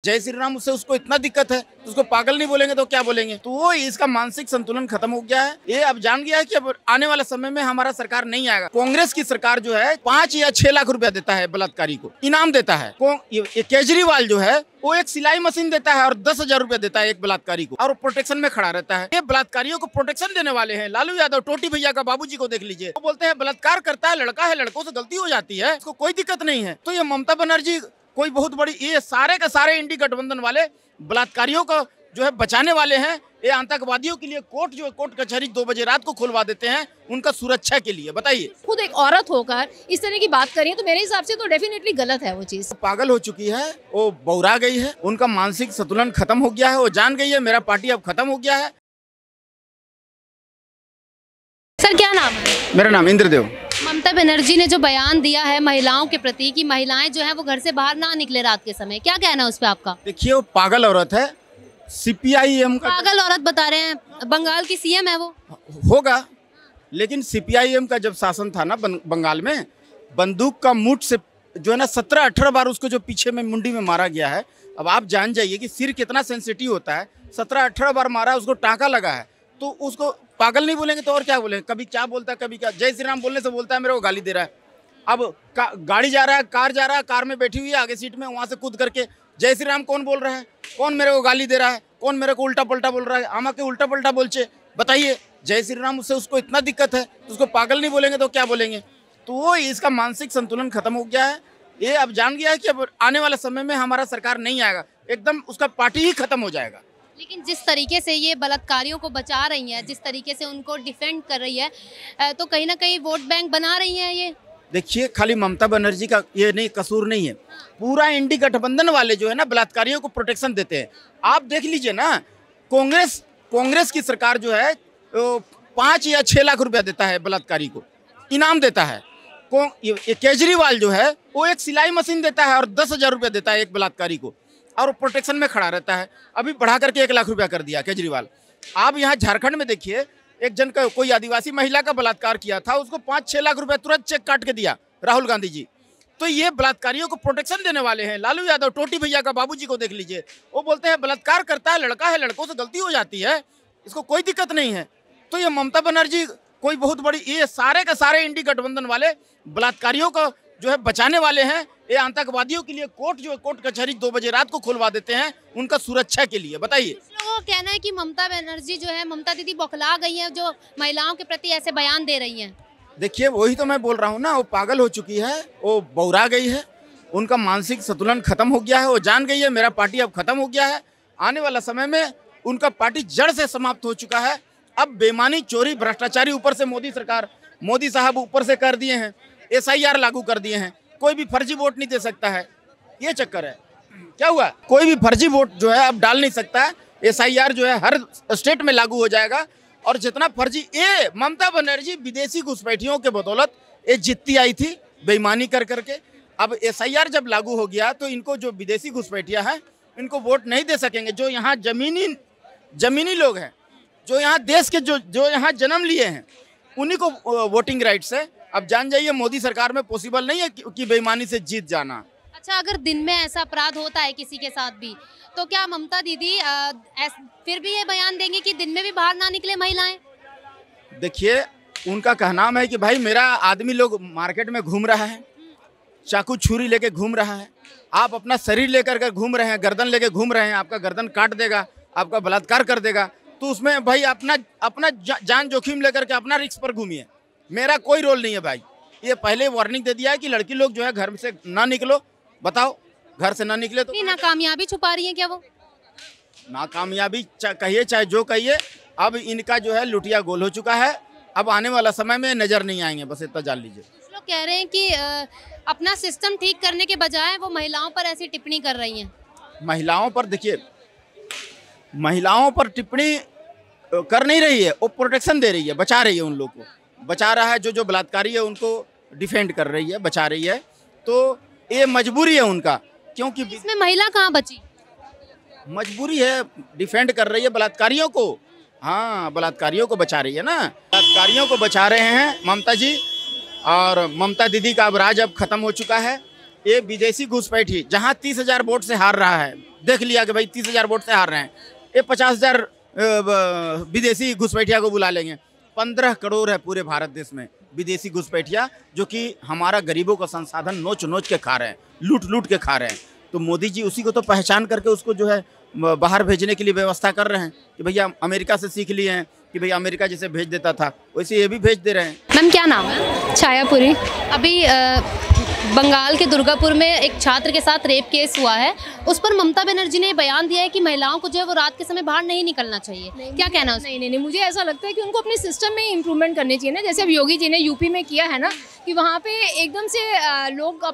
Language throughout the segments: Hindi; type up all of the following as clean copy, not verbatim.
जय श्री राम उससे उसको इतना दिक्कत है तो उसको पागल नहीं बोलेंगे तो क्या बोलेंगे। तो वो इसका मानसिक संतुलन खत्म हो गया है। ये अब जान गया है कि अब आने वाला समय में हमारा सरकार नहीं आएगा। कांग्रेस की सरकार जो है 5 या 6 लाख रुपया देता है बलात्कारी को, इनाम देता है। ये केजरीवाल जो है वो एक सिलाई मशीन देता है और 10,000 रुपया देता है एक बलात्कारी को, और वो प्रोटेक्शन में खड़ा रहता है। ये बलात्कारियों को प्रोटेक्शन देने वाले हैं लालू यादव। टोटी भैया का बाबूजी को देख लीजिए, वो बोलते हैं बलात्कार करता है लड़का है, लड़कों से गलती हो जाती है, उसको कोई दिक्कत नहीं है। तो ये ममता बनर्जी कोई बहुत बड़ी, ये सारे के सारे इंडी गठबंधन वाले बलात्कारियों को जो है बचाने वाले हैं। ये आतंकवादियों के लिए कोर्ट जो कोर्ट कचहरी 2 बजे रात को खुलवा देते हैं उनका सुरक्षा के लिए। बताइए, खुद एक औरत होकर इस तरह की बात करिए तो मेरे हिसाब से तो डेफिनेटली गलत है वो चीज। पागल हो चुकी है, वो बौरा गई है, उनका मानसिक संतुलन खत्म हो गया है। वो जान गई है मेरा पार्टी अब खत्म हो गया है। सर क्या नाम है? मेरा नाम इंद्रदेव। ममता बनर्जी ने जो बयान दिया है महिलाओं के प्रति कि महिलाएं जो है वो घर से बाहर ना निकले रात के समय, क्या कहना है उस पर आपका? देखिए, वो पागल औरत है। सीपीआईएम का पागल औरत बता रहे हैं, बंगाल की सीएम है वो। होगा, लेकिन सीपीआईएम का जब शासन था ना बंगाल में, बंदूक का मुठ से जो है ना 17-18 बार उसको जो पीछे में मुंडी में मारा गया है। अब आप जान जाइए कि सिर कितना सेंसिटिव होता है। 17-18 बार मारा, उसको टाँका लगा है, तो उसको पागल नहीं बोलेंगे तो और क्या बोलेंगे। कभी क्या बोलता है, कभी क्या। जय श्री राम बोलने से बोलता है मेरे को गाली दे रहा है। अब गाड़ी जा रहा है, कार जा रहा है, कार में बैठी हुई है आगे सीट में, वहाँ से कूद करके जय श्री राम कौन बोल रहा है, कौन मेरे को गाली दे रहा है, कौन मेरे को उल्टा पल्टा बोल रहा है। आमा के उल्टा पल्टा बोलचे, बताइए। जय श्री राम उससे उसको इतना दिक्कत है तो उसको पागल नहीं बोलेंगे तो क्या बोलेंगे। तो वो इसका मानसिक संतुलन खत्म हो गया है। ये अब जान गया है कि अब आने वाले समय में हमारा सरकार नहीं आएगा, एकदम उसका पार्टी ही खत्म हो जाएगा। लेकिन जिस तरीके से ये बलात्कारियों को बचा रही है, जिस तरीके से उनको डिफेंड कर रही है, तो कहीं ना कहीं वोट बैंक बना रही है ये। देखिए, खाली ममता बनर्जी का ये नहीं कसूर नहीं है, पूरा इंडी गठबंधन वाले जो है ना बलात्कारियों को प्रोटेक्शन देते हैं। आप देख लीजिए ना, कांग्रेस की सरकार जो है 5 या 6 लाख रुपया देता है बलात्कारी को, इनाम देता है। ये केजरीवाल जो है वो एक सिलाई मशीन देता है और 10,000 रुपया देता है एक बलात्कारी को, और वो प्रोटेक्शन में खड़ा रहता है। अभी बढ़ा करके 1 लाख रुपया कर दिया केजरीवाल। आप यहाँ झारखंड में देखिए, एक जन का कोई आदिवासी महिला का बलात्कार किया था, उसको 5-6 लाख रुपया तुरंत चेक काट के दिया राहुल गांधी जी। तो ये बलात्कारियों को प्रोटेक्शन देने वाले हैं लालू यादव। टोटी भैया का बाबूजी को देख लीजिए, वो बोलते हैं बलात्कार करता है लड़का है, लड़कों से गलती हो जाती है, इसको कोई दिक्कत नहीं है। तो ये ममता बनर्जी कोई बहुत बड़ी, ये सारे के सारे इंडी गठबंधन वाले बलात्कारियों को जो है बचाने वाले हैं। ये आतंकवादियों के लिए कोर्ट कचहरी 2 बजे रात को खुलवा देते हैं उनका सुरक्षा के लिए। बताइए, लोगों का कहना है कि ममता बनर्जी जो है, ममता दीदी बौखला गई है जो महिलाओं के प्रति ऐसे बयान दे रही हैं। देखिए, वही तो मैं बोल रहा हूँ ना, वो पागल हो चुकी है, वो बौरा गई है, उनका मानसिक संतुलन खत्म हो गया है। वो जान गई है मेरा पार्टी अब खत्म हो गया है। आने वाला समय में उनका पार्टी जड़ से समाप्त हो चुका है। अब बेईमानी, चोरी, भ्रष्टाचारी ऊपर से मोदी साहब ऊपर से कर दिए हैं, SIR लागू कर दिए हैं, कोई भी फर्जी वोट नहीं दे सकता है। ये चक्कर है। क्या हुआ, कोई भी फर्जी वोट जो है अब डाल नहीं सकता है। SIR जो है हर स्टेट में लागू हो जाएगा, और जितना फर्जी, ये ममता बनर्जी विदेशी घुसपैठियों के बदौलत ये जीतती आई थी बेईमानी कर करके। अब SIR जब लागू हो गया तो इनको जो विदेशी घुसपैठिया हैं इनको वोट नहीं दे सकेंगे। जो यहाँ जमीनी लोग हैं, जो यहाँ देश के जो यहाँ जन्म लिए हैं, उन्हीं को वोटिंग राइट्स है। अब जान जाइए, मोदी सरकार में पॉसिबल नहीं है कि बेईमानी से जीत जाना। अच्छा, अगर दिन में ऐसा अपराध होता है किसी के साथ भी, तो क्या ममता दीदी फिर भी ये बयान देंगे कि दिन में भी बाहर ना निकले महिलाएं? देखिए, उनका कहना है कि भाई मेरा आदमी लोग मार्केट में घूम रहा है, चाकू छुरी लेके घूम रहा है, आप अपना शरीर लेकर के घूम रहे हैं, गर्दन लेके घूम रहे हैं, आपका गर्दन काट देगा, आपका बलात्कार कर देगा। तो उसमें भाई अपना जान जोखिम लेकर के अपना रिस्क पर घूमिए, मेरा कोई रोल नहीं है भाई। ये पहले वार्निंग दे दिया है कि लड़की लोग जो है घर से ना निकलो। बताओ, घर से ना निकले तो नाकामयाबी छुपा रही है क्या वो? नाकामयाबी कहिए चाहे जो कहिए, अब इनका जो है लुटिया गोल हो चुका है। अब आने वाला समय में नजर नहीं आएंगे, बस इतना जान लीजिए। कुछ लोग कह रहे हैं कि अपना सिस्टम ठीक करने के बजाय वो महिलाओं पर ऐसी टिप्पणी कर रही हैं। महिलाओं पर, देखिए, महिलाओं पर टिप्पणी कर नहीं रही है, वो प्रोटेक्शन दे रही है, बचा रही है, उन लोग को बचा रहा है। जो बलात्कारी है उनको डिफेंड कर रही है, बचा रही है। तो ये मजबूरी है उनका, क्योंकि इसमें महिला कहाँ बची? मजबूरी है, डिफेंड कर रही है बलात्कारियों को। हाँ, बलात्कारियों को बचा रही है ना, बलात्कारियों को बचा रहे हैं ममता जी। और ममता दीदी का अब राज अब खत्म हो चुका है। ये विदेशी घुसपैठी जहाँ 30,000 वोट से हार रहा है, देख लिया कि भाई 30,000 वोट से हार रहे हैं, ये 50,000 विदेशी घुसपैठिया को बुला लेंगे। 15 करोड़ है पूरे भारत देश में विदेशी घुसपैठिया, जो कि हमारा गरीबों का संसाधन नोच नोच के खा रहे हैं, लूट लूट के खा रहे हैं। तो मोदी जी उसी को तो पहचान करके उसको जो है बाहर भेजने के लिए व्यवस्था कर रहे हैं कि भैया अमेरिका से सीख लिए हैं कि भैया अमेरिका जैसे भेज देता था वैसे ये भी भेज दे रहे हैं। मैम क्या नाम है? छायापुरी। अभी बंगाल के दुर्गापुर में एक छात्र के साथ रेप केस हुआ है, उस पर ममता बनर्जी ने बयान दिया है कि महिलाओं को जो है वो रात के समय बाहर नहीं निकलना चाहिए। क्या कहना है? नहीं, मुझे ऐसा लगता है कि उनको अपने सिस्टम में इम्प्रूवमेंट करनी चाहिए ना, जैसे अब योगी जी ने यूपी में किया है ना, कि वहाँ पे एकदम से लोग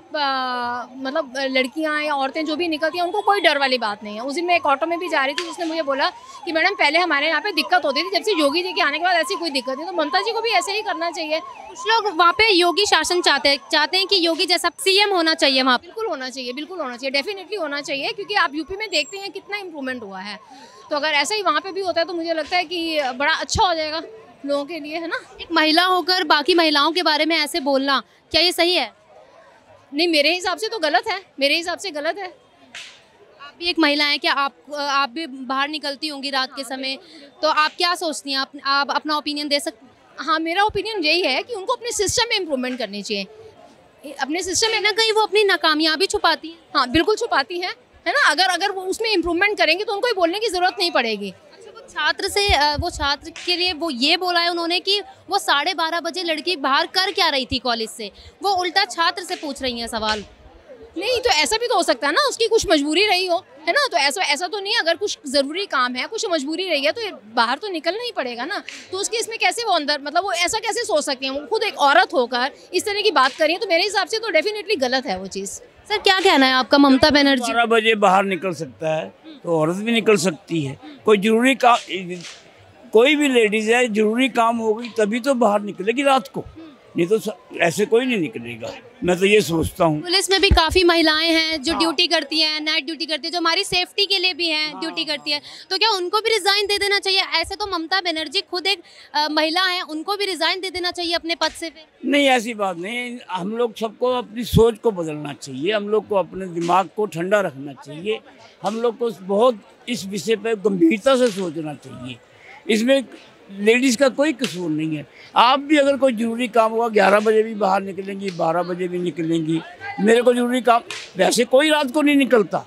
मतलब लड़कियाँ या औरतें जो भी निकलती हैं उनको कोई डर वाली बात नहीं है। उस दिन मैं एक ऑटो में भी जा रही थी, उसने मुझे बोला कि मैडम पहले हमारे यहाँ पे दिक्कत होती थी, जब से योगी जी के आने के बाद ऐसी कोई दिक्कत नहीं। तो ममता जी को भी ऐसे ही करना चाहिए। कुछ लोग वहाँ पे योगी शासन चाहते हैं कि योगी जैसा सीएम होना चाहिए वहाँ पे। बिल्कुल होना चाहिए, बिल्कुल होना चाहिए, डेफिनेटली होना चाहिए, क्योंकि आप यूपी में देखते हैं कितना इम्प्रूवमेंट हुआ है। तो अगर ऐसा ही वहाँ पे भी होता है तो मुझे लगता है कि बड़ा अच्छा हो जाएगा लोगों के लिए, है ना। एक महिला होकर बाकी महिलाओं के बारे में ऐसे बोलना, क्या ये सही है? नहीं, मेरे हिसाब से तो गलत है, मेरे हिसाब से गलत है। आप भी एक महिला हैं, क्या आप भी बाहर निकलती होंगी रात के समय, तो आप क्या सोचती हैं? आप अपना ओपिनियन दे सकती हैं? हाँ, मेरा ओपिनियन यही है कि उनको अपने सिस्टम में इम्प्रूवमेंट करनी चाहिए। अपने सिस्टम में ना कहीं वो अपनी नाकामयाबी छुपाती है। हाँ, बिल्कुल छुपाती है ना। अगर वो उसमें इम्प्रूवमेंट करेंगे तो उनको बोलने की ज़रूरत नहीं पड़ेगी। वो छात्र के लिए वो ये बोला है उन्होंने कि वो 12:30 बजे लड़की बाहर कर क्या रही थी कॉलेज से, वो उल्टा छात्र से पूछ रही हैं सवाल। नहीं, तो ऐसा भी तो हो सकता है ना, उसकी कुछ मजबूरी रही हो, है ना। तो ऐसा तो नहीं, अगर कुछ ज़रूरी काम है, कुछ मजबूरी रही है तो बाहर तो निकलना ही पड़ेगा ना। तो उसके इसमें कैसे वो अंदर, मतलब वो ऐसा कैसे सोच सकती हैं? वो खुद एक औरत होकर इस तरह की बात करें तो मेरे हिसाब से तो डेफिनेटली गलत है वो चीज़। सर क्या कहना है आपका? ममता बनर्जी 12 बजे बाहर निकल सकता है तो औरत भी निकल सकती है। कोई जरूरी काम, कोई भी लेडीज़ है, जरूरी काम होगी तभी तो बाहर निकलेगी रात को, नहीं तो ऐसे कोई नहीं निकलेगा। मैं तो ये सोचता हूँ। पुलिस में भी काफ़ी महिलाएं हैं जो ड्यूटी करती हैं, नाइट ड्यूटी करती है, जो हमारी सेफ्टी के लिए भी हैं, ड्यूटी करती है, तो क्या उनको भी रिज़ाइन दे देना चाहिए? ऐसे तो ममता बनर्जी खुद एक महिला है, उनको भी रिज़ाइन दे देना चाहिए अपने पद से? नहीं, ऐसी बात नहीं। हम लोग सबको अपनी सोच को बदलना चाहिए, हम लोग को अपने दिमाग को ठंडा रखना चाहिए, हम लोग को बहुत इस विषय पर गंभीरता से सोचना चाहिए। इसमें लेडीज़ का कोई कसूर नहीं है। आप भी अगर कोई ज़रूरी काम होगा 11 बजे भी बाहर निकलेंगी, 12 बजे भी निकलेंगी। मेरे को ज़रूरी काम, वैसे कोई रात को नहीं निकलता,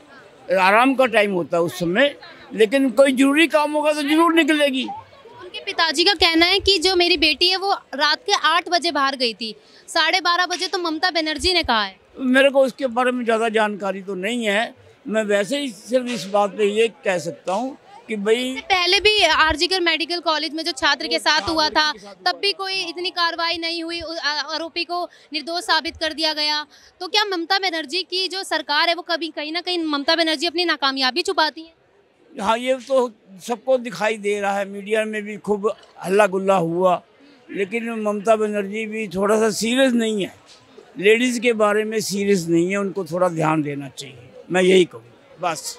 आराम का टाइम होता है उस समय, लेकिन कोई ज़रूरी काम होगा तो ज़रूर निकलेगी। उनके पिताजी का कहना है कि जो मेरी बेटी है वो रात के 8 बजे बाहर गई थी, 12:30 बजे तो ममता बनर्जी ने कहा है। मेरे को उसके बारे में ज़्यादा जानकारी तो नहीं है। मैं वैसे ही सिर्फ इस बात पे ये कह सकता हूँ कि भाई पहले भी आरजीकर मेडिकल कॉलेज में जो छात्र के साथ हुआ था तब भी कोई इतनी कार्रवाई नहीं हुई, आरोपी को निर्दोष साबित कर दिया गया। तो क्या ममता बनर्जी की जो सरकार है वो कभी कहीं ना कहीं ममता बनर्जी अपनी नाकामयाबी छुपाती है? हाँ, ये तो सबको दिखाई दे रहा है, मीडिया में भी खूब हल्ला गुल्ला हुआ, लेकिन ममता बनर्जी भी थोड़ा सा सीरियस नहीं है, लेडीज़ के बारे में सीरियस नहीं है। उनको थोड़ा ध्यान देना चाहिए, मैं यही कहूँ बस।